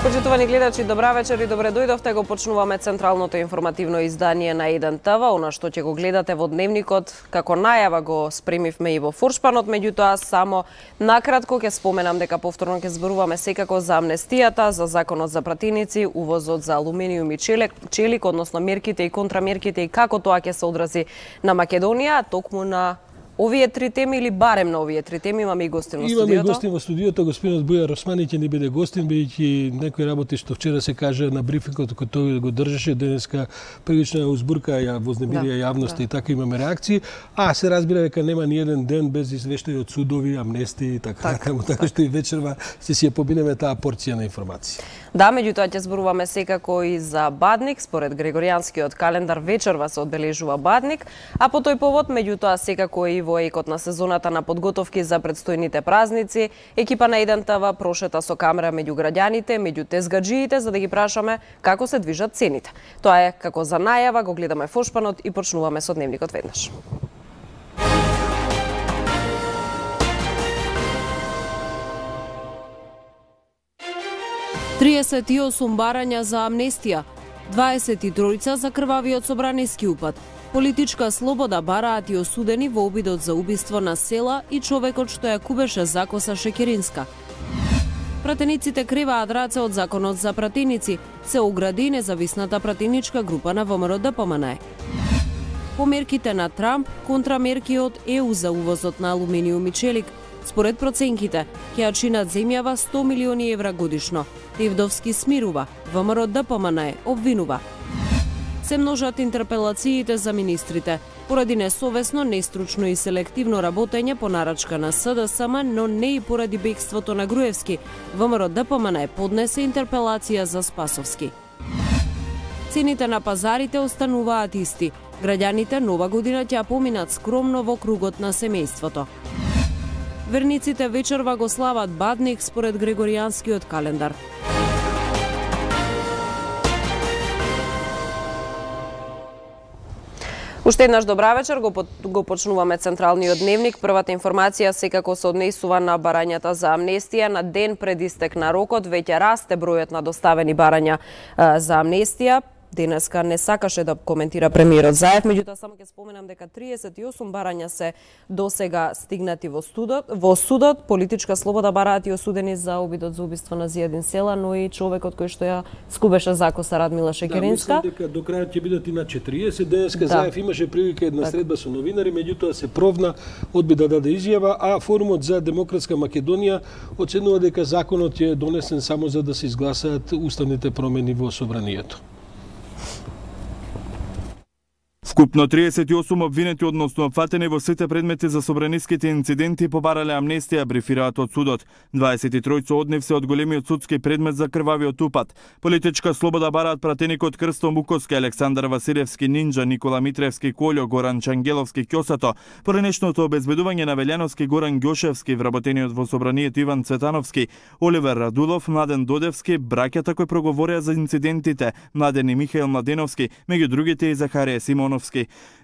Почитувани гледачи, добра вечер и добре дојдовте. Го почнуваме централното информативно издание на 1 ТВ. Она што ќе го гледате во дневникот, како најава го спремивме и во Фуршпанот, меѓутоа само накратко ќе споменам дека повторно ќе зборуваме секако за амнестијата, за законот за пратеници, увозот за алуминиум и челик, односно мерките и контрамерките и како тоа ќе се одрази на Македонија, токму на овие три теми или барем на овие три теми. Имаме и гостин во студиото. Имаме и гостин во студиото, господинот Бујар Османи ќе ни биде гостин, бидејќи некои работи што вчера се кажа на брифингот кој тој го држеше, денеска прилична узбурка ја вознемирија јавноста и така имаме реакции, а се разбира дека нема ни еден ден без извештаи од судови, амнестии и така што и вечерва ќе си ја побинеме таа порција на информации. Да, меѓутоа ќе зборуваме секако и за Бадник. Според Григоријанскиот календар вечерва се одбележува Бадник, а по тој повод меѓутоа секако и во екот на сезоната на подготовки за предстојните празници, екипа на 1 ТВ прошета со камера меѓу граѓаните, меѓу тезгаджиите, за да ги прашаме како се движат цените. Тоа е како за најава, го гледаме Фуршпанот и почнуваме со дневникот веднаш. „38 барања за амнестија, 23 за крвавиот собраниски упад. Политичка слобода бараат и осудени во обидот за убиство на Села и човекот што ја кубеше Закоса Шекеринска. Пратениците криваат раце од законот за пратеници, се огради независната пратеничка група на ВМРО ДПМН. Померките на Трамп, контрамерки од ЕУ за увозот на алуминиум и челик, според проценките, ќе ја чинат земјава 100 милиони евра годишно. Тевдовски смирува, ВМРО ДПМН обвинува. Се множат интерпелациите за министрите, поради несовесно, нестручно и селективно работење по нарачка на СДСМ, но не и поради бегството на Груевски. ВМРО ДПМН поднесе интерпелација за Спасовски. Цените на пазарите остануваат исти. Граѓаните нова година ќе поминат скромно во кругот на семејството. Верниците вечерва го слават Бадник според Григоријанскиот календар. Уште еднаш добра вечер, го почнуваме централниот дневник. Првата информација секако се однесува на барањата за амнестија. На ден пред истек на рокот веќе расте бројот на доставени барања за амнестија. Денеска не сакаше да коментира премиерот Заев, меѓутоа само ќе споменам дека 38 барања се досега стигнати во судот. Политичка слобода бараат и осудени за обидот за убиство на Зијадин Села, но и човекот кој што ја скубеше Закоса Радмила Шекеринска. Да, мислам дека до крајот ќе бидат и на 40. Денеска Заев имаше прилика една средба со новинари, меѓутоа се провна, одби да даде изјава, а Форумот за демократска Македонија оценува дека законот е донесен само за да се изгласаат уставните промени во собранието. Вкупно 38 обвинети, односно фатени во сите предмети за собраниските инциденти, побарале амнестија, брифираат од судот. 23 од нив се од големиот судски предмет за крвавиот упад. Политичка слобода бараат пратеникот Крсто Муковски, Александар Василевски, Нинджа, Никола Митревски, Колјо, Горан Чангеловски, Ќосато, поранешното обезбедување на Велјановски, Горан Ѓошевски, вработениот во собранието Иван Цветановски, Оливер Радулов, Младен Додевски, браќата кои проговорија за инцидентите, Младен и Михаил Младеновски, меѓу другите и Захарија Симонов.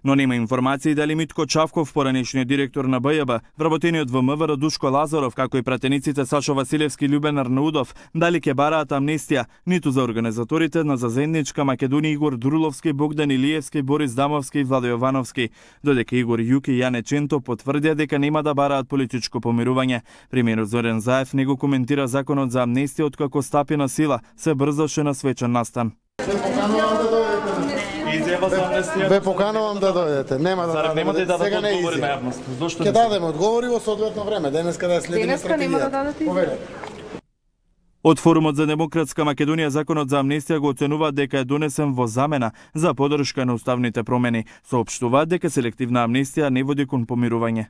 Но нема информации дали Митко Чавков, поранешниот директор на БЈБ, вработениот во МВР Душко Лазаров, како и пратениците Сашо Василевски и Љубен Арнаудов, дали ќе бараат амнестија, ниту за организаторите на Заедничка Македонија Игор Друловски, Богдан Илиевски, Борис Дамовски и Владо Јовановски, додека Игор Јуки и Јане Ченто потврдија дека нема да бараат политичко помирување. Премиерот Зоран Заев не го коментира законот за амнестија откако стапи на сила, се брзаше на свечен настан. Ве поканувам да дојдете. Нема да дадете. Сега не изјава. Ќе дадеме одговори во соодветно време. Денеска да следиме стратегијата. Од Форумот за демократска Македонија законот за амнестија го оценуваат дека е донесен во замена за поддршка на уставните промени. Соопштуваат дека селективна амнестија не води кон помирување.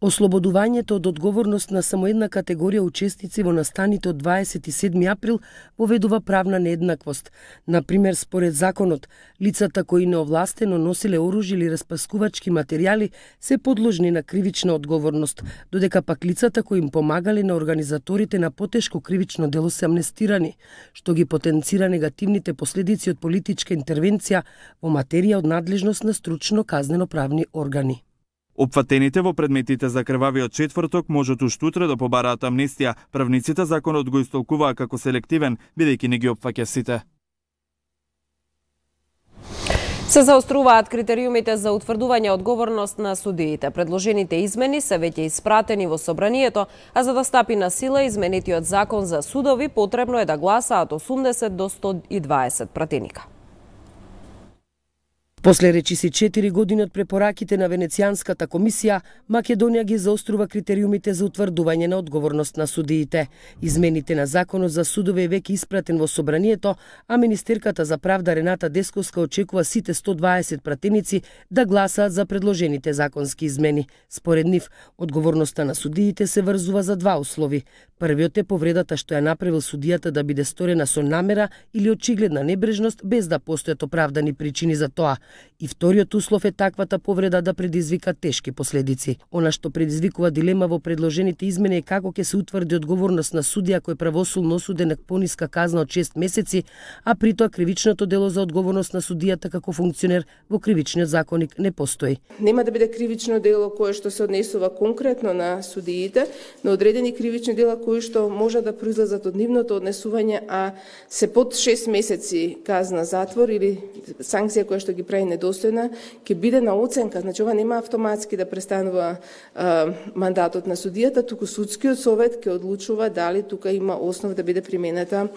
Ослободувањето од одговорност на само една категорија учесници во настаните од 27 април поведува правна нееднаквост. Например, според законот, лицата кои неовластено носиле оружје или распаскувачки материјали се подложни на кривична одговорност, додека пак лицата кои им помагале на организаторите на потешко кривично дело се амнестирани, што ги потенцира негативните последици од политичка интервенција во материја од надлежност на стручно казнено правни органи. Опфатените во предметите за крвавиот четврток можат уште утре да побараат амнестија. Правниците законот го истолкуваа како селективен, бидејќи не ги опфаќа сите. Се заоструваат критериумите за утврдување одговорност на судиите. Предложените измени се веќе испратени во собранието, а за да стапи на сила изменетиот закон за судови потребно е да гласаат 80 до 120 пратеника. После речиси 4 години од препораките на Венецијанската комисија, Македонија ги заострува критериумите за утврдување на одговорност на судиите. Измените на законот за судове е веќе испратен во собранието, а министерката за правда Рената Десковска очекува сите 120 пратеници да гласаат за предложените законски измени. Според нив, одговорноста на судиите се врзува за два услови. Првиот е повредата што ја направил судијата да биде сторена со намера или очигледна небрежност без да постојат оправдани причини за тоа. И вториот услов е таквата повреда да предизвика тешки последици. Она што предизвикува дилема во предложените измени е како ќе се утврди одговорност на судија кој е правосудно осуден на пониска казна од 6 месеци, а при тоа кривичното дело за одговорност на судијата како функционер во кривичниот законник не постои. Нема да биде кривично дело кое што се однесува конкретно на судиите, но одредени кривични дела кои што може да произлезат од нивното однесување, а се под 6 месеци казна затвор или санкција која што ги прави недостојна, ќе биде на оценка. Значи, ова нема автоматски да престанува мандатот на судијата, туку судскиот совет ќе одлучува дали тука има основ да биде применета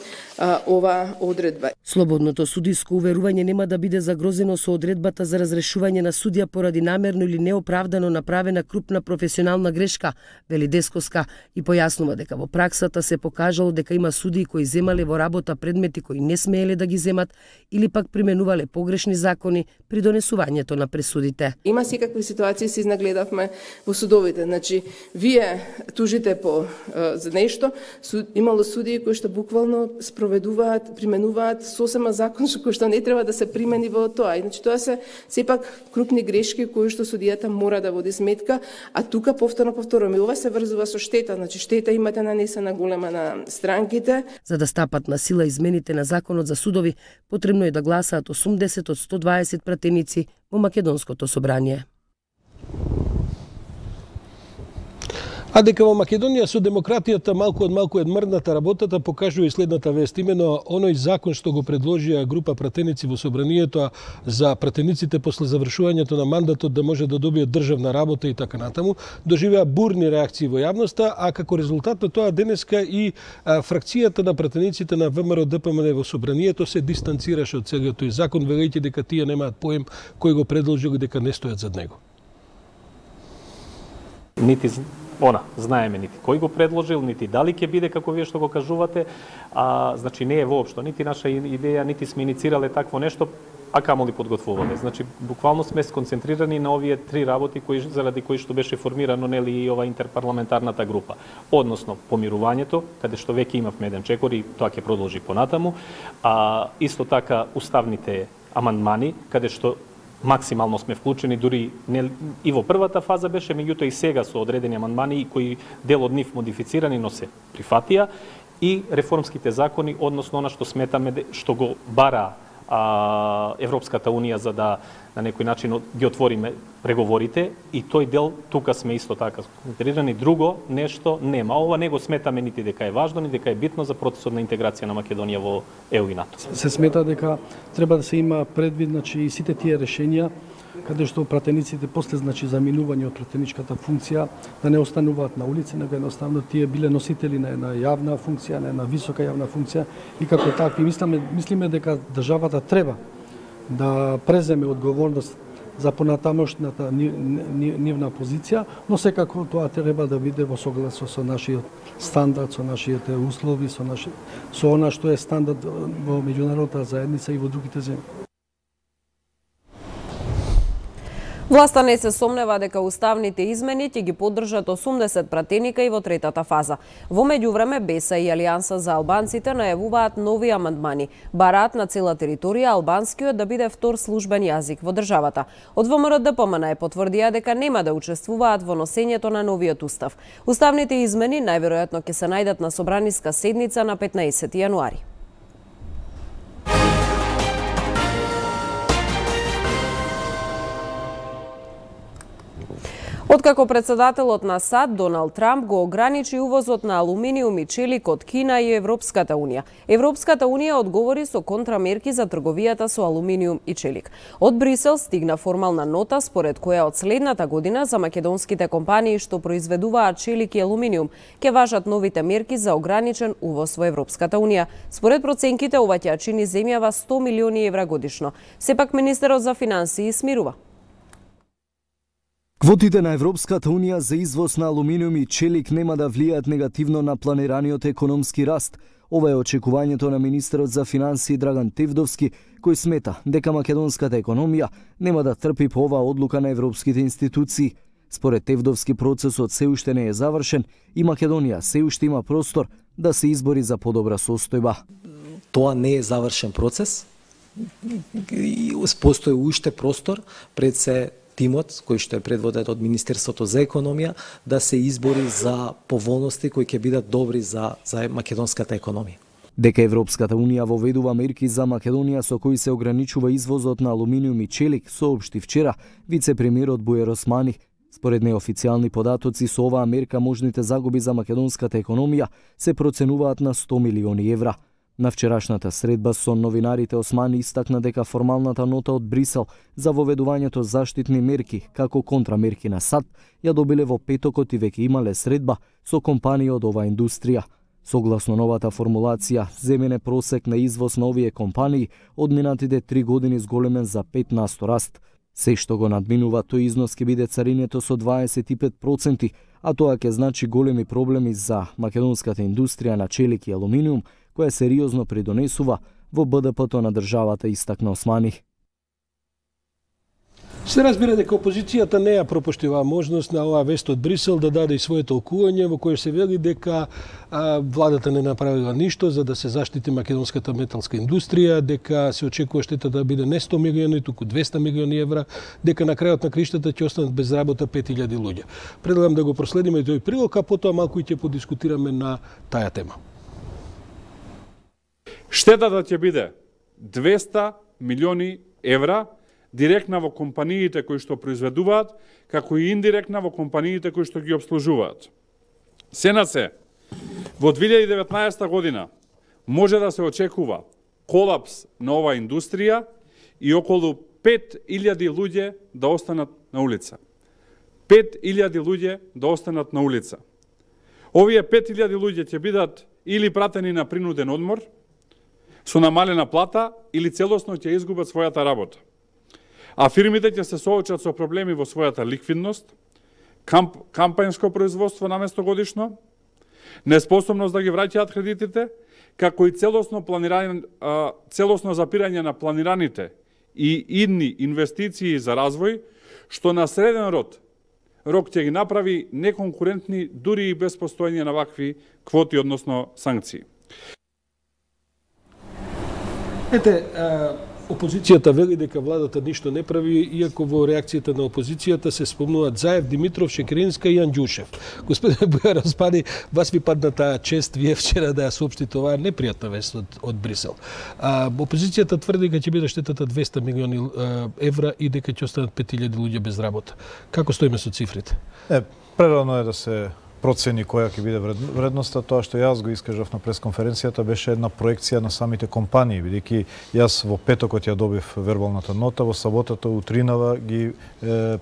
ова одредба. Слободното судиско уверување нема да биде загрозено со одредбата за разрешување на судија поради намерно или неоправдано направена крупна професионална грешка, вели Десковска, и појаснува дека во праксата се покажало дека има судии кои земале во работа предмети кои не смееле да ги земат или пак применувале погрешни закони при донесувањето на пресудите. Има секакви ситуации се изнагледавме во судовите. Значи, вие тужите за нешто, имало судии кои што буквално спроведуваат, применуваат сосема закон кој што не треба да се примени во тоа. И значи тоа се сепак крупни грешки кои што судијата мора да води сметка, а тука повторно ова се врзува со штета. Значи штета имате нанесена голема на странките. За да стапат на сила измените на законот за судови, потребно е да гласаат 80 од 120 пратеници во Македонското собрание. А дека во Македонија со демократијата малку од малку едмрната работата, покажува и следната вест. Имено оној закон што го предложија група пратеници во собранието за пратениците после завршувањето на мандатот да може да добијат државна работа и така натаму, доживеа бурни реакции во јавноста, а како резултат на тоа денеска и фракцијата на пратениците на ВМРО ДПМН во собранието се дистанцираше од целиот тој закон, велејќи дека тие немаат поем кој го предложил и дека не стојат зад него. Знаеме нити кој го предложил, нити дали ќе биде како вие што го кажувате, значи не е воопшто нити наша идеја, нити сме иницирале такво нешто, а камоли подготвувале. Значи буквално сме сконцентрирани на овие три работи заради кои што беше формирано нели и ова интерпарламентарната група. Односно помирувањето, каде што веќе имавме еден чекор и тоа ќе продолжи понатаму, а исто така уставните амандмани, каде што максимално сме вклучени, дури и во првата фаза беше, меѓутоа и сега со одредени амандмани кои дел од нив модифицирани, но се прифатија, и реформските закони, односно она што сметаме што го бара Европската Унија за да на некој начин ги отвориме преговорите, и тој дел тука сме исто така концентрирани. Друго нешто нема. Ова не го сметаме нити дека е важно, нити дека е битно за процесот на интеграција на Македонија во ЕУ и НАТО. Се смета дека треба да се има предвид, значи, и сите тие решенија каде што пратениците после, значи, заминување од пратеничката функција да не остануваат на улица, него едноставно тие биле носители на една јавна функција, на една висока јавна функција, и како такви мислиме дека државата треба да преземе одговорност за понатамошната нивна позиција, но секако тоа треба да биде во согласие со нашиот стандард, со нашите услови, со она што е стандард во меѓународната заедница и во другите земји. Власта не се сомнева дека уставните измени ќе ги поддржат 80 пратеника и во третата фаза. Во меѓувреме БЕСА и Алијанса за албанците најавуваат нови амандмани. Бараат на цела територија албанскиот да биде втор службен јазик во државата. Од ВМРО ДПМН потврдија дека нема да учествуваат во носењето на новиот устав. Уставните измени најверојатно ќе се најдат на собраниска седница на 15 јануари. Откако председателот на САД Доналд Трамп го ограничи увозот на алуминиум и челик од Кина и Европската унија. Европската унија одговори со контрамерки за трговијата со алуминиум и челик. Од Брисел стигна формална нота според која од следната година за македонските компании што произведуваат челик и алуминиум ќе важат новите мерки за ограничен увоз во Европската унија. Според проценките ова ќе чини земјава 100 милиони евра годишно. Сепак министерот за финансии смирува. Квотите на Европската унија за извоз на алуминиум и челик нема да влијаат негативно на планираниот економски раст. Ова е очекувањето на министерот за финансии Драган Тевдовски, кој смета дека македонската економија нема да трпи по оваа одлука на европските институции. Според Тевдовски процесот се уште не е завршен и Македонија се уште има простор да се избори за подобра состојба. Тоа не е завршен процес. Постои уште простор пред се тимот кој што е предводен од Министерството за економија да се избори за поволности кои ќе бидат добри за македонската економија. Дека Европската унија воведува мерки за Македонија со кои се ограничува извозот на алуминиум и челик, соопшти вчера вице-премиерот Бујар Османи. Според неофицијални податоци со оваа мерка можните загуби за македонската економија се проценуваат на 100 милиони евра. На вчерашната средба со новинарите Османи истакна дека формалната нота од Брисел за воведувањето заштитни мерки како контрамерки на САД ја добиле во петокот и веќе имале средба со компании од оваа индустрија. Согласно новата формулација, земен просек на извоз на овие компании од минатите 3 години зголемен за 15% раст. Се што го надминува тој износ ќе биде царињето со 25%, а тоа ќе значи големи проблеми за македонската индустрија на челик и алуминиум, која сериозно придонесува во БДП-то на државата, истакна Османи. Се разбира дека опозицијата не ја пропуштила можност на оваа вест од Брисел да даде и свое толкување во кое се вели дека владата не направила ништо за да се заштити македонската металска индустрија, дека се очекува штета да биде не 100 милиони, туку 200 милиони евра, дека на крајот на криштата ќе останат без работа 5000 луѓе. Предлагам да го проследиме тој прилог, а потоа малку и ќе подискутираме на таа тема. Штетата ќе биде 200 милиони евра директна во компаниите кои што произведуваат, како и индиректна во компаниите кои што ги обслужуваат. Се на се, во 2019 година може да се очекува колапс на оваа индустрија и околу 5000 луѓе да останат на улица. 5000 луѓе да останат на улица. Овие 5000 луѓе ќе бидат или пратени на принуден одмор, со намалена плата или целосно ќе изгубат својата работа. А фирмите ќе се соочат со проблеми во својата ликвидност, кампањско производство наместо годишно, неспособност да ги враќаат кредитите, како и целосно запирање на планираните и идни инвестиции за развој, што на среден рок ќе ги направи неконкурентни дури и без постоење на вакви квоти, односно санкции. Ете, опозицијата вели дека владата ништо не прави, иако во реакцијата на опозицијата се спомнуваат Заев, Димитров, Шекеринска и Анđушев. Господин Бујар Османи, вас ви падна таа чест вие вчера да ја соопштите оваа непријатна вест од Брисел. Опозицијата тврди дека ќе биде штетата 200 милиони евра и дека ќе останат 5000 луѓе без работа. Како стоиме со цифрите? Прерано е да се процени која ќе биде вредноста. Тоа што јас го искажав на пресконференцијата беше една проекција на самите компании, бидејќи јас во петокот ја добив вербалната нота, во саботата утринава ги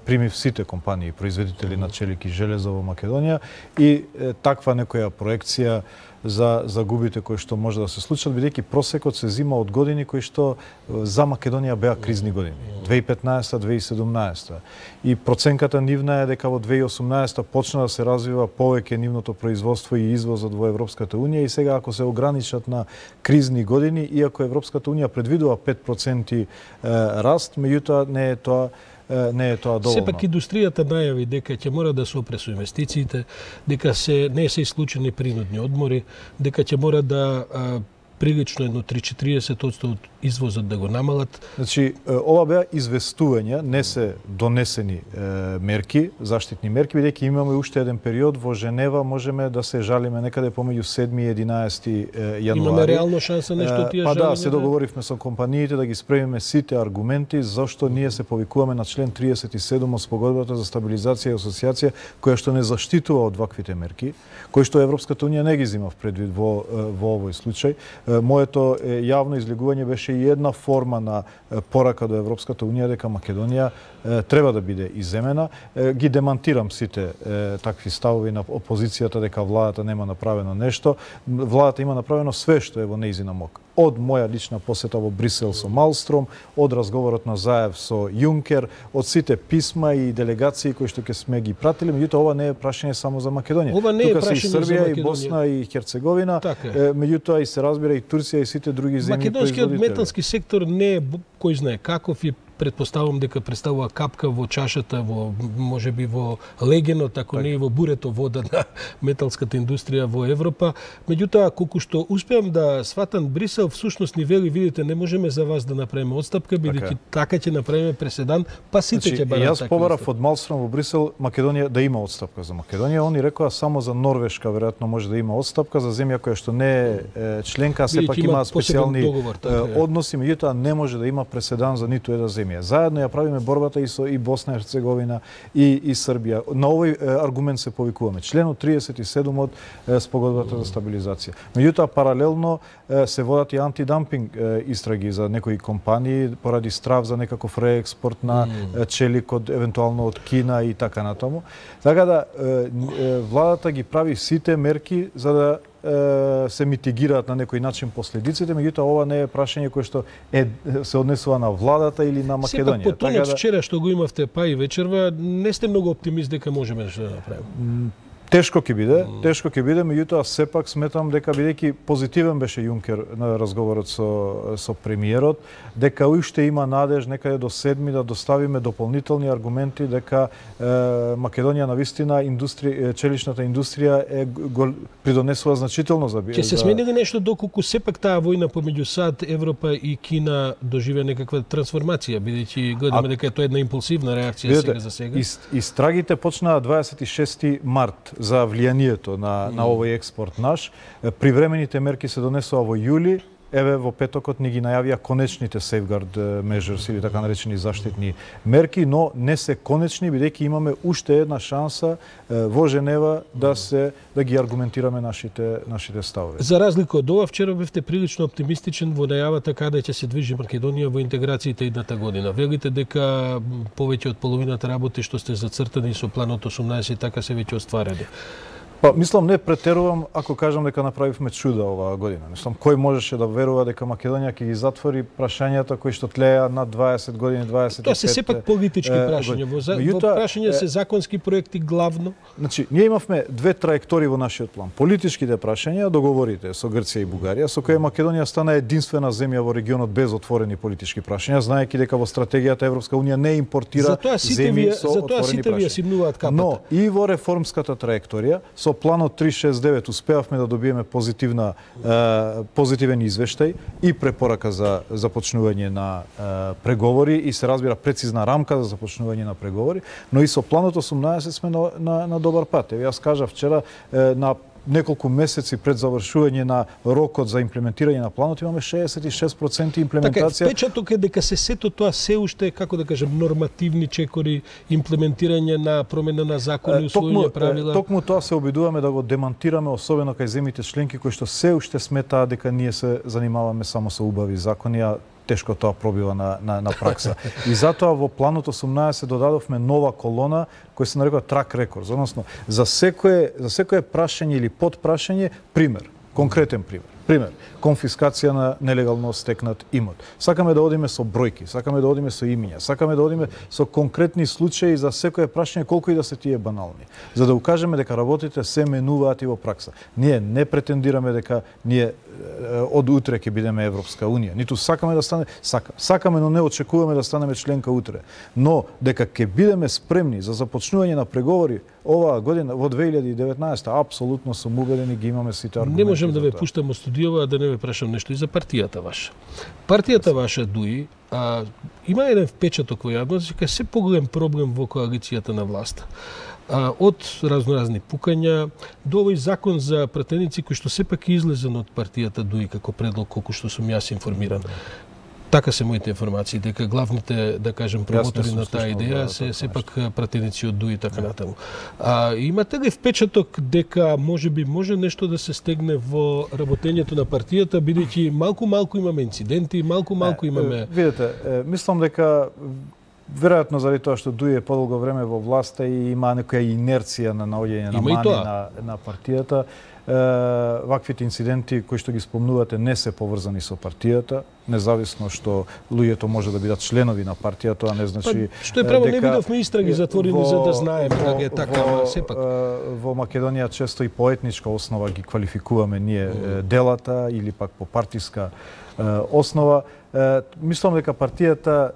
примив сите компании, производители на челик и железо во Македонија и таква некоја проекција за загубите кои што може да се случат, бидејќи просекот се зима од години кои што за Македонија беа кризни години. 2015-2017. И проценката нивна е дека во 2018 почна да се развива повеќе нивното производство и извозот во Европската унија и сега ако се ограничат на кризни години, иако Европската унија предвидува 5% раст, меѓутоа не е тоа доволно. Сепак индустријата најави дека ќе мора да се опре со инвестициите, дека не се исклучени принудни одмори, дека ќе мора да прилично едно 3-40% од извозот да го намалат. Значи, ова беа известувања, не се донесени мерки, заштитни мерки, бидејќи имаме уште еден период во Женева, можеме да се жалиме некаде помеѓу 7 и 11 јануари. Имаме реално шанса нешто од тие жалиме? Па да, се договоривме со компаниите да ги спремиме сите аргументи зашто ние се повикуваме на член 37 од спогодбата за стабилизација и асоциација, која што не заштитува од ваквите мерки, кои што Европската унија не ги зима в предвид во овој случај. Моето јавно излегување беше и една форма на порака до Европската унија дека Македонија треба да биде иземена. Ги демантирам сите такви ставови на опозицијата дека владата нема направено нешто. Владата има направено све што е во нејзина мок. Од моја лична посета во Брисел со Малстром, од разговорот на Заев со Јункер, од сите писма и делегации кои што ќе сме ги пратили, меѓутоа ова не е прашање само за Македонија. Ова не е тука прашање се и Србија, за Македонија. и Босна и Херцеговина, меѓутоа и се разбира и Турција и сите други земји производители. Македонскиот металски сектор не е кој знае каков и претпоставувам дека представува капка во чашата, во можеби во легенот, ако не и во бурето вода на металската индустрија во Европа. Меѓутоа, колку што успеам да сватам, Брисел всушност ни вели, видите, не можеме за вас да направиме отстапка, бидејќи така ќе направиме преседан, па сите ќе барат така. Јас побарав од Малстром во Брисел Македонија да има отстапка за Македонија. Они рекоа само за Норвешка веројатно може да има отстапка, за земја која што не е членка, сепак има специјални односи, меѓутоа не може да има преседан за ниту една земја. Заедно ја правиме борбата и со и Босна и Херцеговина и Србија. На овој аргумент се повикуваме. Членот 37 од спогодбата за стабилизација. Меѓутоа паралелно се водат и антидампинг истраги за некои компании поради страв за некаков реекспорт на челик од евентуално од Кина и така натаму. Така да владата ги прави сите мерки за да се митигираат на некој начин последиците, меѓутоа ова не е прашање кое што се однесува на владата или на Македонија. Сепак по тонот вчера што го имавте па и вечерва, не сте многу оптимист дека можеме нешто да направиме. Тешко ќе биде, меѓутоа сепак сметам дека бидејќи позитивен беше Јункер на разговорот со премиерот, дека уште има надеж некаде до 7 да доставиме дополнителни аргументи дека Македонија навистина челичната индустрија придонесува значително за Ќе се смени ли нешто доколку сепак таа војна помеѓу САД, Европа и Кина доживе некаква трансформација, бидејќи гледаме дека е тоа една импулсивна реакција сега за сега? Истрагите почнаа 26 март за влијанието на овој експорт наш. Привремените мерки се донесува во јули. Еве во петокот ни ги најавија конечните safeguard measures или така наречени заштитни мерки, но не се конечни бидејќи имаме уште една шанса во Женева да ги аргументираме нашите ставови. За разлика од ова, вчера бевте прилично оптимистичен во најавата каде ќе се движи Македонија во интеграциите идната година. Велите дека повеќе од половината работи што сте зацртани со планот 18 така се веќе остварени. Па, мислам, не претерувам ако кажам дека направивме чуда оваа година. Мислам, кој можеше да верува дека Македонија ќе ги затвори прашањата кои што тлеа над 20 години, 25. Тоа се сепак политички прашања. Во прашање се законски проекти главно. Значи, ние имавме две траектории во нашиот план. Политичките прашања, договорите со Грција и Бугарија, со кои Македонија стана единствена земја во регионот без отворени политички прашања, знаејќи дека во стратегијата Европска унија не импортира земји со отворени прашања. Но и во реформската траекторија со планот 369 успеавме да добиеме позитивен извештај и препорака за започнување на преговори и се разбира прецизна рамка за започнување на преговори, но и со планот 18 сме на добар пат. Јас кажав вчера на неколку месеци пред завршување на рокот за имплементирање на планот имаме 66% имплементација. Така, впечаток е дека сето тоа се уште, како да кажем, нормативни чекори, имплементирање на промена на закони, условија, правила. Токму тоа се обидуваме да го демантираме, особено кај земјите членки кои што се уште сметаа дека ние се занимаваме само со убави закони, а тешко тоа пробива на пракса. И затоа во планот 18 додадовме нова колона која се нарекува трак рекорд, односно за секое прашање или подпрашање пример, конкретен пример. Пример, конфискација на нелегално стекнат имот. Сакаме да одиме со бројки, сакаме да одиме со имиња, сакаме да одиме со конкретни случаи за секое прашање, колку и да се тие банални. За да укажеме дека работите се менуваат и во пракса. Ние не претендираме дека ние од утре ќе бидеме Европска унија. Ниту сакаме да стане, сакаме, но не очекуваме да станеме членка утре. Но дека ќе бидеме спремни за започнување на преговори оваа година во 2019, апсолутно сум убеден и ги имаме сите аргументи. Не можам да ве пуштам од студиова да не ве прашам нешто и за партијата ваша. Партијата ваша ДУИ има еден впечаток во јавност дека се поголем проблем во коалицијата на власта. Од разноразни пукања до овој закон за пратеници кој што сепак е излезен од партијата ДУИ како предлог, колку што сум јас информиран. Така се моите информации, дека главните, да кажем, промотори на таа идеја се сепак пратеници од ДУИ и така натаму. Имате ли впечаток дека може нешто да се стегне во работењето на партијата, бидејќи малку имаме инциденти, малку имаме... Видете, мислам дека веројатно заради тоа што ДУИ е подолго време во власта и има некоја инерција на наоѓање на мани на партијата. Ваквите инциденти кои што ги спомнувате не се поврзани со партијата, независно што луѓето може да бидат членови на партија, тоа не значи што е право, не видовме истраги затворени за да знаеме дека е така, сепак во Македонија често и по етничка основа ги квалификуваме ние делата или пак по партиска основа. Мислам дека партијата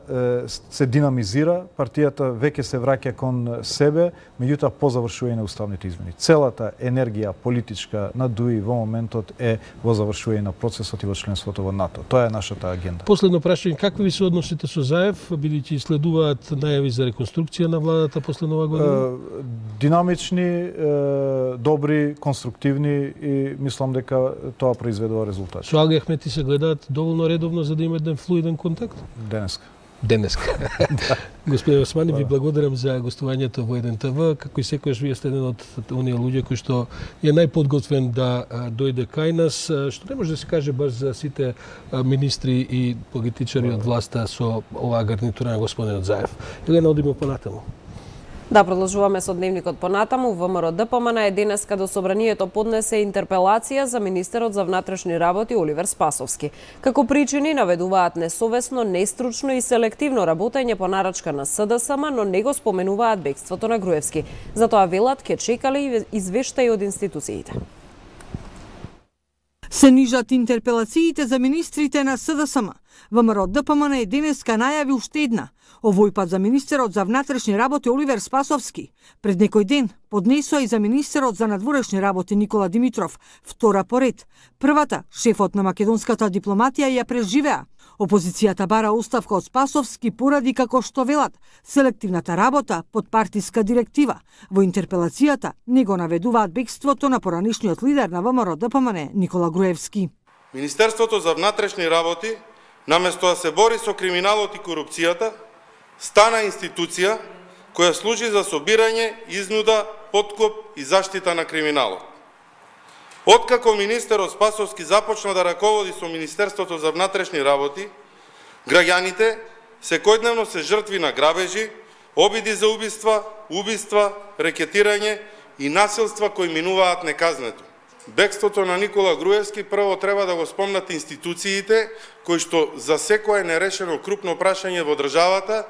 се динамизира, партијата веќе се враќа кон себе, меѓутоа по завршување на уставните измени. Целата енергија политичка на ДУИ во моментот е во завршување на процесот и во членството во НАТО. Тоа е нашата агенда. Последно прашање, какви ви се односите со Заев, бидејќи следуваат најави за реконструкција на владата после нова година? Динамични, добри, конструктивни и мислам дека тоа произведува резултати. Со Али Ахмети се гледаат доволно редовно за да има еден флуиден контакт? Денеска. Господин Османи, ви благодарам за гостувањето во 1ТВ. Како и секојаш, вие сте еден од оние луѓе кои што е најподготвен да дојде кај нас, што не може да се каже баш за сите министри и политичари од власта со оваа гарнитура на господинот Заев. Елена, одиме понатаму. Да, продолжуваме со дневникот понатаму. ВМРО ДПМН е денеска до собранието поднесе интерпелација за министерот за внатрешни работи Оливер Спасовски. Како причини наведуваат несовесно, нестручно и селективно работење по нарачка на СДСМ, но не го споменуваат бегството на Груевски. Затоа велат ке чекале извештаи од институциите. Се нижат интерпелациите за министрите на СДСМ. ВМРО ДПМН е денеска најави уште една. Овој пат за министерот за внатрешни работи Оливер Спасовски. Пред некој ден поднесоа и за министерот за надворешни работи Никола Димитров, втора поред. Првата, шефот на македонската дипломатија, ја преживеа. Опозицијата бара оставка од Спасовски поради, како што велат, селективната работа под партиска директива. Во интерпелацијата не го наведуваат бегството на поранишниот лидер на ВМРО ДПМН Никола Груевски. Министерството за внатрешни работи, наместо да се бори со криминалот и корупцијата, стана институција која служи за собирање, изнуда, подкуп и заштита на криминалот. Откако министерот Спасовски започна да раководи со Министерството за внатрешни работи, граѓаните секојдневно се жртви на грабежи, обиди за убиства, рекетирање и насилства кои минуваат неказнето. Бегството на Никола Груевски прво треба да го спомнат институциите кои што за секое нерешено крупно прашање во државата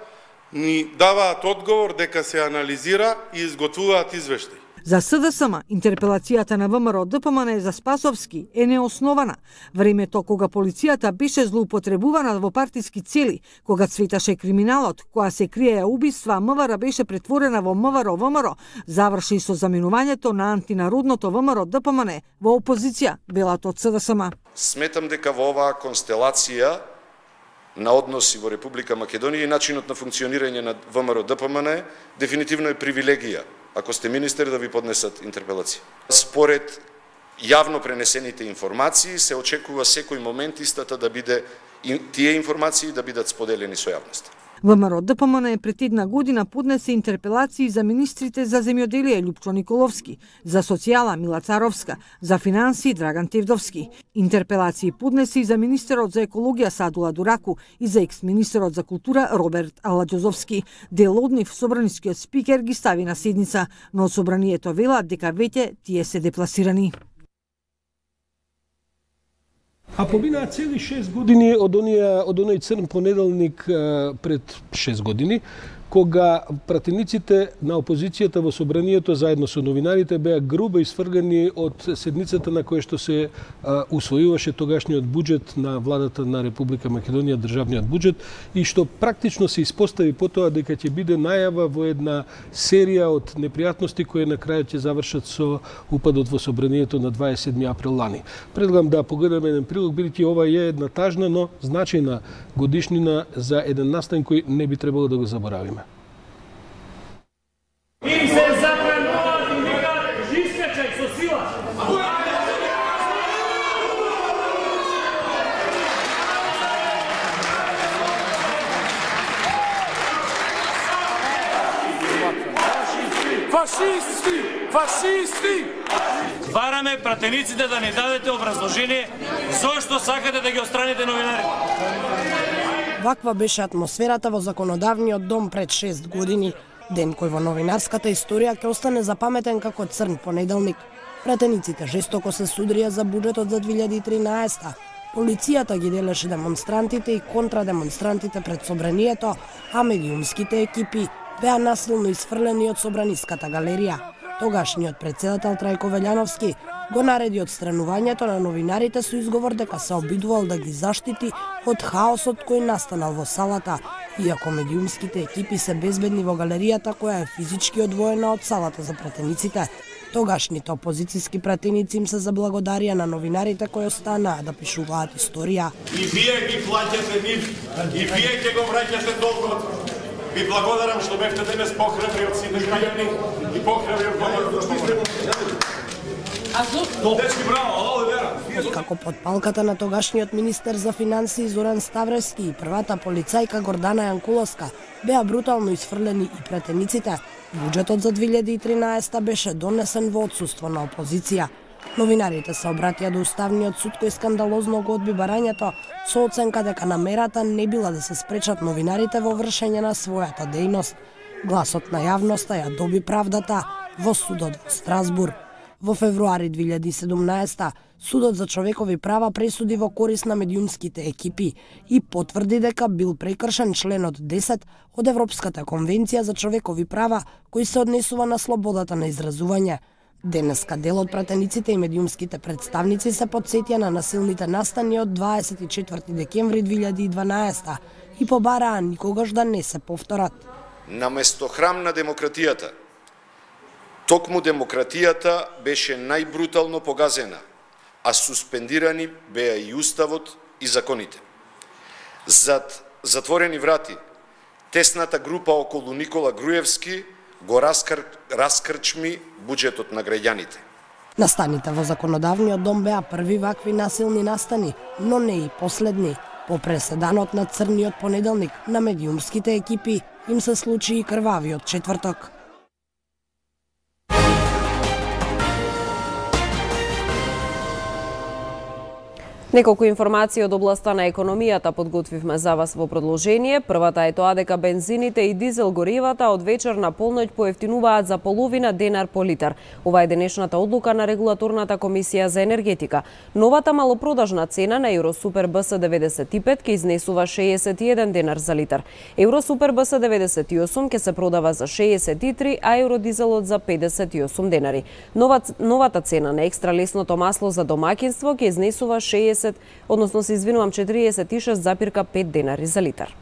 ни даваат одговор дека се анализира и изготвуваат извештај. За СДСМ, интерпелацијата на ВМРО ДПМН за Спасовски е неоснована. Времето кога полицијата беше злоупотребувана во партиски цели, кога цветаше криминалот, кога се криеја убиства, МВР беше претворена во МВР, заврши со заменувањето на антинародното ВМРО ДПМН во опозиција, велат од СДСМ. Сметам дека во оваа констелација на односи во Република Македонија и начинот на функционирање на ВМРО ДПМН дефинитивно е привилегија, ако сте министер, да ви поднесат интерпелација. Според јавно пренесените информации се очекува секој момент истата да биде тие информации да бидат споделени со јавноста. ВМРО ДПМН пред една година поднесе интерпелации за министрите за земјоделие Љупчо Николовски, за социјала Мила Царовска, за финансии Драган Тевдовски. Интерпелации поднесе и за министерот за екологија Садула Дураку и за екс-министерот за култура Роберт Аладјозовски. Дел од нив собранискиот спикер ги стави на седница, но од собранието велат дека веќе тие се депласирани. А поминаа цели 6 години од оној црн понеделник пред 6 години, кога пратениците на опозицијата во собранието заедно со новинарите беа грубо исфргани од седницата на која што се усвојуваше тогашниот буџет на владата на Република Македонија, државниот буџет, и што практично се испостави потоа дека ќе биде најава во една серија од непријатности кои на крајот ќе завршат со упадот во собранието на 27 април лани. Предлагам да погледаме еден прилог, бидејќи ова е една тажна, но значајна годишнина за еден настан кој не би требало да го заборавиме. Им се забрануваат и викаат жискачај со сила. Фашисти! Фашисти! Бараме пратениците да не дадете образложение зошто сакате да ги отстраните новинарите. Ваква беше атмосферата во Законодавниот дом пред 6 години, ден кој во новинарската историја ќе остане запаметен како црн понеделник. Пратениците жестоко се судрија за буџетот за 2013. Полицијата ги делеше демонстрантите и контрадемонстрантите пред собранието, а медиумските екипи беа насилно исфрлени од собраниската галерија. Тогашниот председател Трајко Велјановски го нареди отстранувањето на новинарите со изговор дека се обидувал да ги заштити од хаосот кој настанал во салата, иако медиумските екипи се безбедни во галеријата која е физички одвоена од салата за пратениците. Тогашните опозицијски пратеници им се заблагодарија на новинарите кои останаа да пишуваат историја. И вие ги плаќате нив, и вие ќе го враќате долгот. Ви благодарам што бевте денес похрабри од сите граѓани и похрабри од Бога. Како под палката на тогашниот министер за финансии Зоран Ставревски и првата полицајка Гордана Јанкуловска беа брутално исфрлени и пратениците, буџетот за 2013 беше донесен во отсуство на опозиција. Новинарите се обратија до Уставниот суд кој скандалозно го одби барањето со оценка дека намерата не била да се спречат новинарите во вршење на својата дејност. Гласот на јавноста ја доби правдата во судот во Страсбур. Во февруари 2017 Судот за човекови права пресуди во корис на медиумските екипи и потврди дека бил прекршен членот 10 од Европската конвенција за човекови права кој се однесува на слободата на изразување. Денеска дел од пратениците и медиумските представници се потсетија на насилните настани од 24 декември 2012 и побараа никогаш да не се повторат. Наместо храм на демократијата, токму демократијата беше најбрутално погазена, а суспендирани беа и уставот и законите. Зад затворени врати, тесната група околу Никола Груевски го раскрчми буџетот на граѓаните. Настаните во Законодавниот дом беа први вакви насилни настани, но не и последни. По преседанот на црниот понеделник на медиумските екипи им се случи и крвавиот четврток. Неколку информации од областа на економијата подготвивме за вас во продолжение. Првата е тоа дека бензините и дизел горивата од вечер на полноќ поевтинуваат за половина денар по литар. Ова е денешната одлука на Регулаторната комисија за енергетика. Новата малопродажна цена на Евросупер БС 95 ќе изнесува 61 денар за литар. Евросупер БС 98 ќе се продава за 63, а евродизелот за 58 денари. Новата цена на екстра лесното масло за домаќинство ќе изнесува 46,5 денари за литар.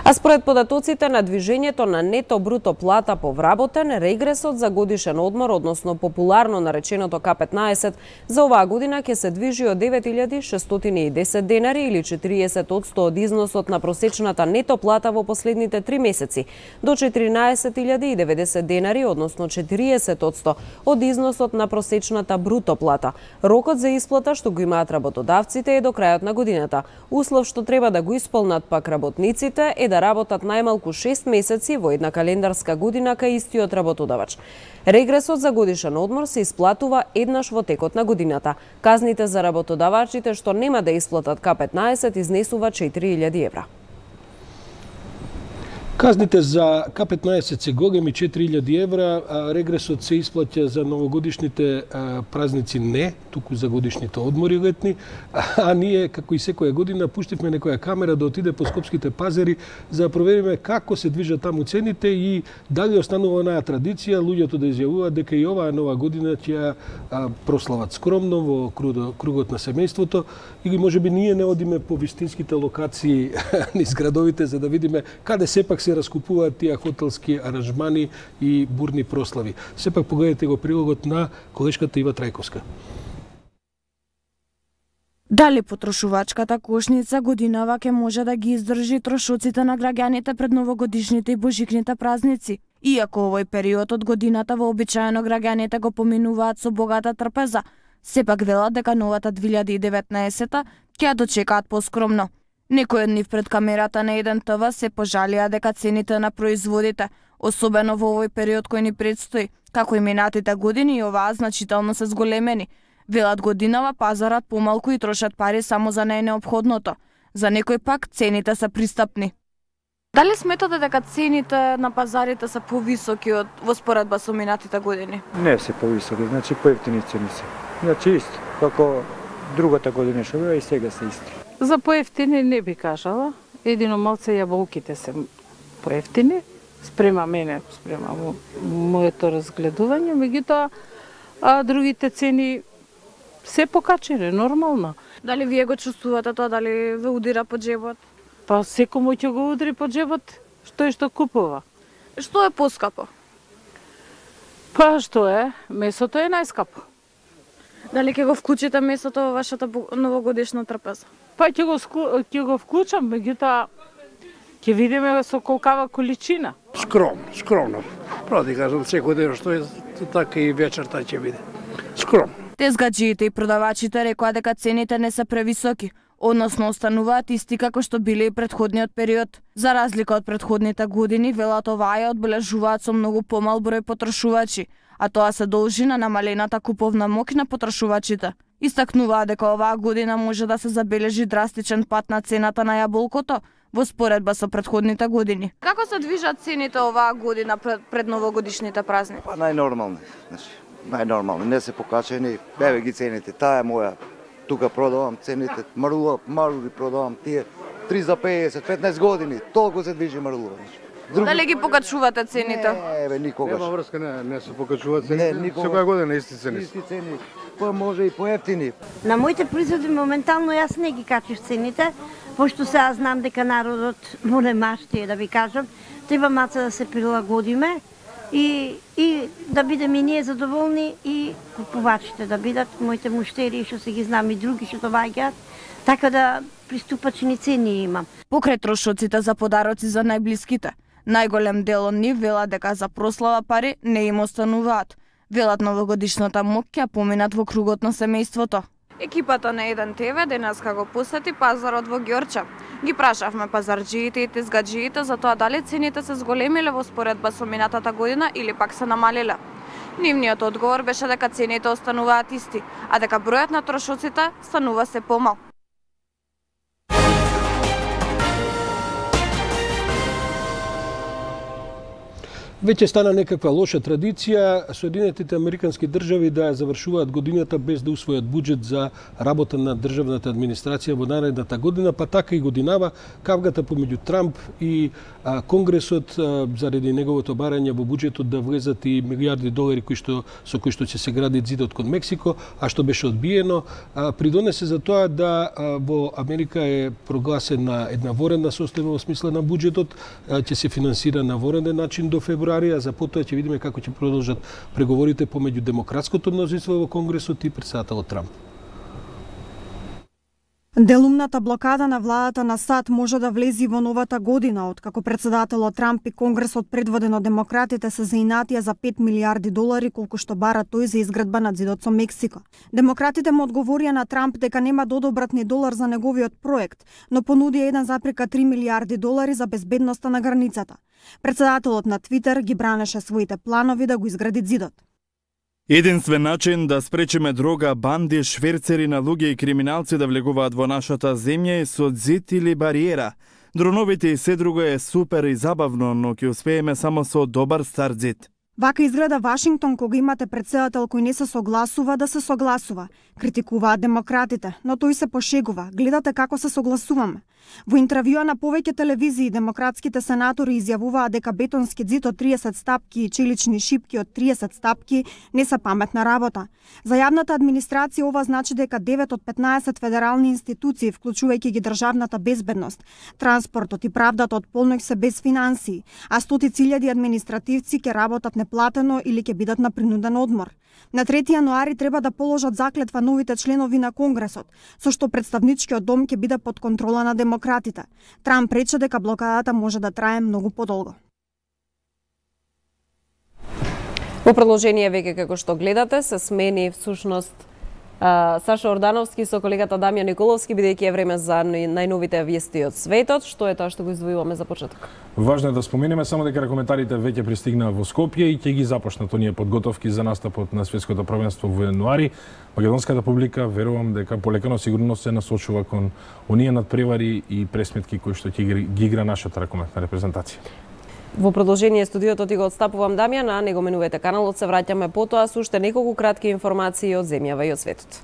А според податоците на движењето на нето-бруто плата по вработен, регресот за годишен одмор, односно популарно нареченото К15, за оваа година ќе се движи од 9.610 денари или 40% од износот на просечната нето плата во последните 3 месеци, до 14.090 денари, односно 40% од износот на просечната бруто плата. Рокот за исплата што го имаат работодавците е до крајот на годината. Услов што треба да го исполнат пак работниците е да работат најмалку 6 месеци во една календарска година кај истиот работодавач. Регресот за годишен одмор се исплатува еднаш во текот на годината. Казните за работодавачите што нема да исплатат К15 изнесува 4.000 евра. Казните за К-15 се големи, 4000 евра, а регресот се исплаќа за новогодишните празници не, туку за годишните одмори летни, а ние, како и секоја година, пуштивме некоја камера да отиде по скопските пазари за да провериме како се движат таму цените и дали останува онаа традиција луѓето да изјавуваат дека и оваа нова година ќе прослават скромно во кругот на семејството или можеби ние не одиме по вистинските локации низ градовите за да видиме каде сепак се раскупуваат тие хотелски аранжмани и бурни прослави. Сепак погледнете го прилогот на колешката Ива Трајковска. Дали потрошувачката кошница годинава ќе може да ги издржи трошоците на граѓаните пред новогодишните и божикните празници? Иако овој период од годината вообичаено граѓаните го поминуваат со богата трпеза, сепак велат дека новата 2019 ќе ја дочекаат поскромно. Некој од нив пред камерата на еден ТВ се пожалија дека цените на производите, особено во овој период кој ни предстои, како и минатите години и оваа значително се зголемени. Велат годинава пазарат помалку и трошат пари само за најнеопходното. За некој пак цените се пристапни. Дали сметате дека цените на пазарите се повисоки од во споредба со минатите години? Не се повисоки, значи поевтини цени се. Значи исто, како другата година што била и сега се исти. За поевтини не би кажала. Едино малце јаболките се поевтини, спрема мене, спрема моето разгледување, меѓутоа другите цени се покачени, нормално. Дали вие го чувствувате тоа, дали ве удира по џебот? Па секому ќе го удри по џебот, што купува. Што е поскапо? Па што е? Месото е најскапо. Дали ќе го вклучите месото во вашата новогодишна трпеза? Па ќе го вклучам, меѓутоа ќе видиме со колкава количина. Скромно. Право ти кажам, секој ден што е, така и вечерта ќе биде. Скромно. Тезгаджиите и продавачите рекоа дека цените не се превисоки, односно остануваат исти како што биле и предходниот период. За разлика од предходните години, велат оваа ја одбележуваат со многу помал број потрошувачи, а тоа се должи на намалената куповна моќ на потрошувачите. Истакнуваа дека оваа година може да се забележи драстичен пат на цената на јаболкото во споредба со предходните години. Како се движат цените оваа година пред новогодишните празници? Па најнормални, најнормални, не се покачени, еве ги цените, таа е моја. Тука продавам цените, марули продавам тие 3 за 50, 15 години, толку се движи марула. Дали ги покачувате цените? Не, никогаш. Нема врска, не се покачуваат цените. Секоја година исти цени. Исти цени, па може и поевтини. На моите производи моментално јас не ги качив цените, пошто сега знам дека народот монемашти, да ви кажам, треба маца да се прилагодиме и да бидеме ние задоволни и купувачите да бидат, моите муштери што се ги знам и други што доаѓаат, така да приступачни цени имам. Покрај трошоците за подароци за најблиските, најголем дел од нив велат дека за прослава пари не им остануваат. Велат новогодишната моќ ќе поминат во кругот на семејството. Екипата на Еден ТВ денеска го посети пазарот во Ѓорча. Ги прашавме пазарџиите и тезгаџиите за тоа дали цените се зголемиле во споредба со минатата година или пак се намалиле. Нивниот одговор беше дека цените остануваат исти, а дека бројот на трошоците станува се помал. Веќе стана некаква лоша традиција Соединетите Американски држави да ја завршуваат годината без да усвојат буџет за работа на државната администрација во наредната година, па така и годинава кавгата помеѓу Трамп и Конгресот заради неговото барање во буџетот да влезат и милиарди долари со кои што ќе се гради зидот кон Мексико, а што беше одбиено, придонесе за тоа да во Америка е прогласена една воредна состојба во смисла на буџетот, ќе се финансира на вореден начин до февруари, а за потоа ќе видиме како ќе продолжат преговорите помеѓу демократското мнозинство во Конгресот и претседателот Трамп. Делумната блокада на владата на САД може да влези во новата година, откако претседателот Трамп и Конгресот предводен од демократите се заинатија за 5 милиарди долари колку што бара тој за изградба на зидот со Мексико. Демократите му одговорија на Трамп дека нема да одобрат ни долар за неговиот проект, но понудија 1,3 милиарди долари за безбедноста на границата. Претседателот на Твитер ги бранеше своите планови да го изгради зидот. Единствен начин да спречиме дрога, банди, шверцери на луѓе и криминалци да влегуваат во нашата земја е со зид или бариера. Дроновите и се друго е супер и забавно, но ќе успееме само со добар старт. Вака изгледа Вашингтон кога имате претседател кој не се согласува да се согласува. Критикуваат демократите, но тој се пошегува. Гледате како се согласуваме. Во интервјуа на повеќе телевизии, демократските сенатори изјавуваат дека бетонски ѕид од 30 стапки и челични шипки од 30 стапки не се паметна работа. За јавната администрација ова значи дека 9 од 15 федерални институции, вклучувајќи ги државната безбедност, транспортот и правдата од полноќ се без финансии, а стотици илјади административци ќе работат неплатено или ќе бидат на принуден одмор. На 3 јануари треба да положат заклетва новите членови на Конгресот, со што представничкиот дом ќе биде под контрола на демократите. Трамп рече дека блокадата може да трае многу подолго. Во продолжение веќе како што гледате се смени всушност Саша Ордановски со колегата Дамјан Николовски, бидејќи е време за најновите вести од светот. Што е тоа што го издвојуваме за почеток? Важно е да споменеме само дека коментарите веќе пристигнаа во Скопје и ќе ги започнат оние подготовки за настапот на светското првенство во јануари. Македонската публика верувам дека полекано сигурно се насочува кон оние надпревари и пресметки кои што ќе ги игра нашата ракометна репрезентација. Во продолжение студиото ти го отстапувам Дамјан, а не го менувате каналот, се враќаме потоа со уште неколку кратки информации од земјава и од светот.